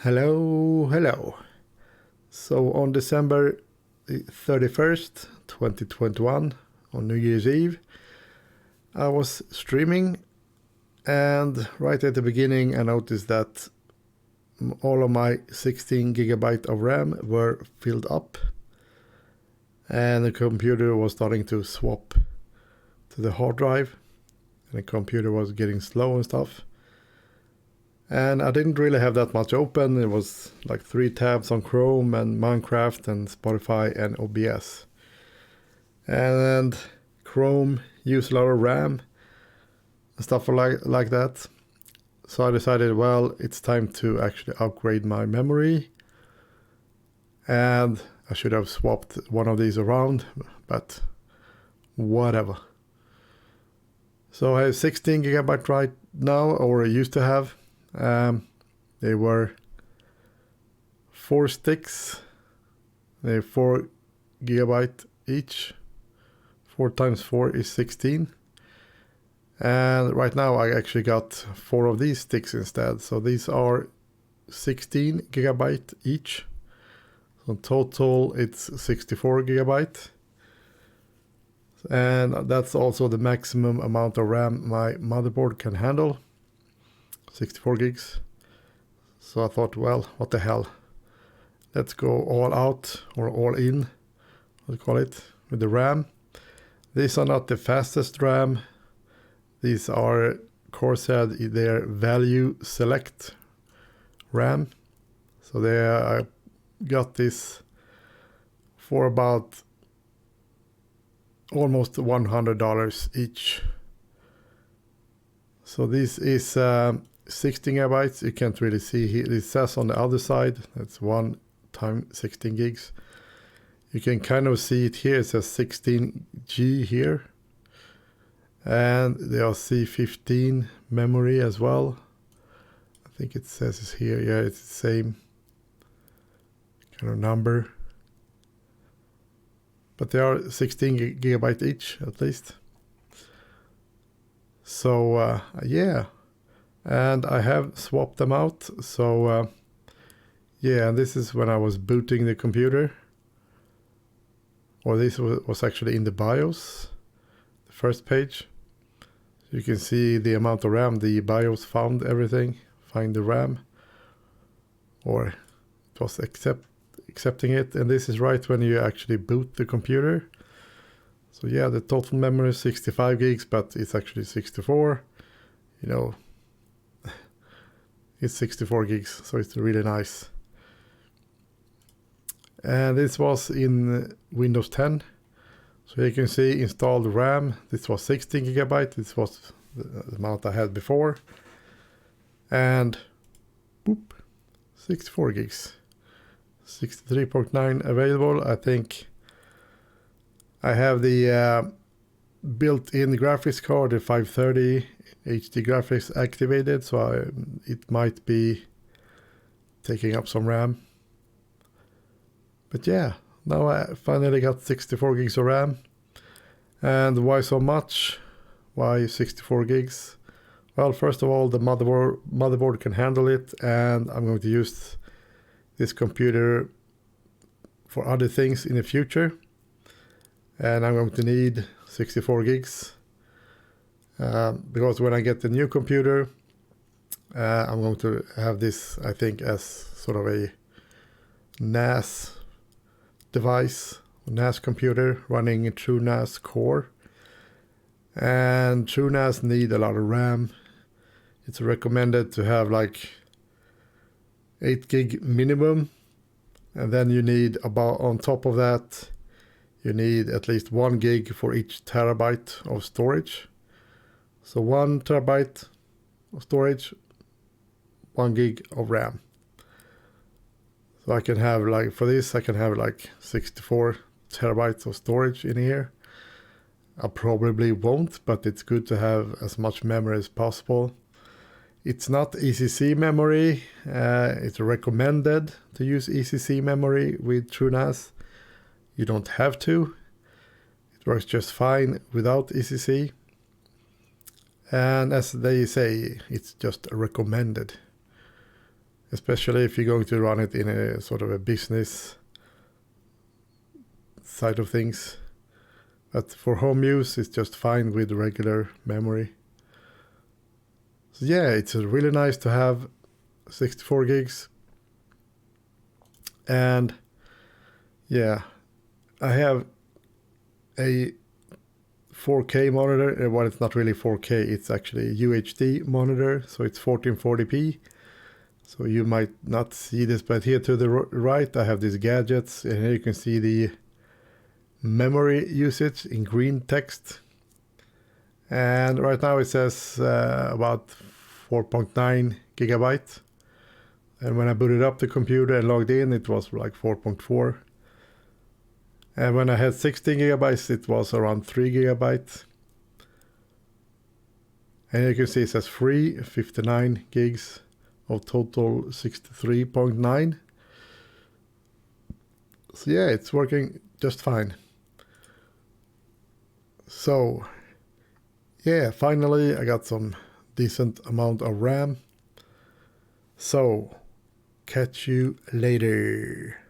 Hello, hello. So on December 31st, 2021, on New Year's Eve, I was streaming, and right at the beginning I noticed that all of my 16 gigabyte of RAM were filled up, and the computer was starting to swap to the hard drive, and the computer was getting slow and stuff. And I didn't really have that much open. It was like 3 tabs on Chrome and Minecraft and Spotify and OBS. And Chrome used a lot of RAM and stuff like that. So I decided, well, it's time to actually upgrade my memory. And I should have swapped one of these around, but whatever. So I have 16 gigabyte right now, or I used to have. They were 4 sticks. They're 4 gigabyte each. 4 times 4 is 16. And right now I actually got 4 of these sticks instead. So these are 16 gigabyte each. So in total it's 64 gigabyte. And that's also the maximum amount of RAM my motherboard can handle. 64 gigs. So I thought, well, what the hell? Let's go all out or all in, what do you call it, with the RAM. These are not the fastest RAM. These are Corsair, their value select RAM. So I got this for about almost $100 each. So this is 16 gigabytes. You can't really see here. It says on the other side, that's 1 times 16 gigs. You can kind of see it here. It says 16G here. And there are C15 memory as well. I think it says it's here. Yeah, it's the same kind of number. But they are 16 gigabyte each, at least. So, yeah. And I have swapped them out. So, yeah, and this is when I was booting the computer. Or this was actually in the BIOS, the first page. You can see the amount of RAM. The BIOS found everything, find the RAM. Or it was accepting it. And this is right when you actually boot the computer. So yeah, the total memory is 65 gigs, but it's actually 64. You know, it's 64 gigs, so it's really nice. And this was in Windows 10. So you can see installed RAM. This was 16 gigabyte. This was the amount I had before. And boop, 64 gigs. 63.9 available. I think I have the built-in graphics card, the 530 HD graphics activated, so it might be taking up some RAM. But yeah, now I finally got 64 gigs of RAM. And why so much? Why 64 gigs? Well, first of all, the motherboard can handle it, and I'm going to use this computer for other things in the future. And I'm going to need 64 gigs. Because when I get the new computer, I'm going to have this, I think, as sort of a NAS device, NAS computer running a TrueNAS core. And TrueNAS need a lot of RAM. It's recommended to have like 8 gig minimum. And then you need about, on top of that, you need at least 1 gig for each terabyte of storage. So 1 terabyte of storage, 1 gig of RAM. So I can have like, for this, I can have like 64 terabytes of storage in here. I probably won't, but it's good to have as much memory as possible. It's not ECC memory. It's recommended to use ECC memory with TrueNAS. You don't have to. It works just fine without ECC. And as they say, it's just recommended. especially if you're going to run it in a sort of a business side of things. But for home use, it's just fine with regular memory. So yeah, it's really nice to have 64 gigs. And yeah, I have a 4K monitor. Well, it's not really 4K, it's actually a UHD monitor, so it's 1440p. So you might not see this, but here to the right I have these gadgets, and here you can see the memory usage in green text. And right now it says about 4.9 gigabyte. And when I booted up the computer and logged in, it was like 4.4. And when I had 16 gigabytes, it was around 3 gigabytes. And you can see it says free, 59 gigs of total 63.9. So yeah, it's working just fine. So yeah, finally I got some decent amount of RAM. So catch you later.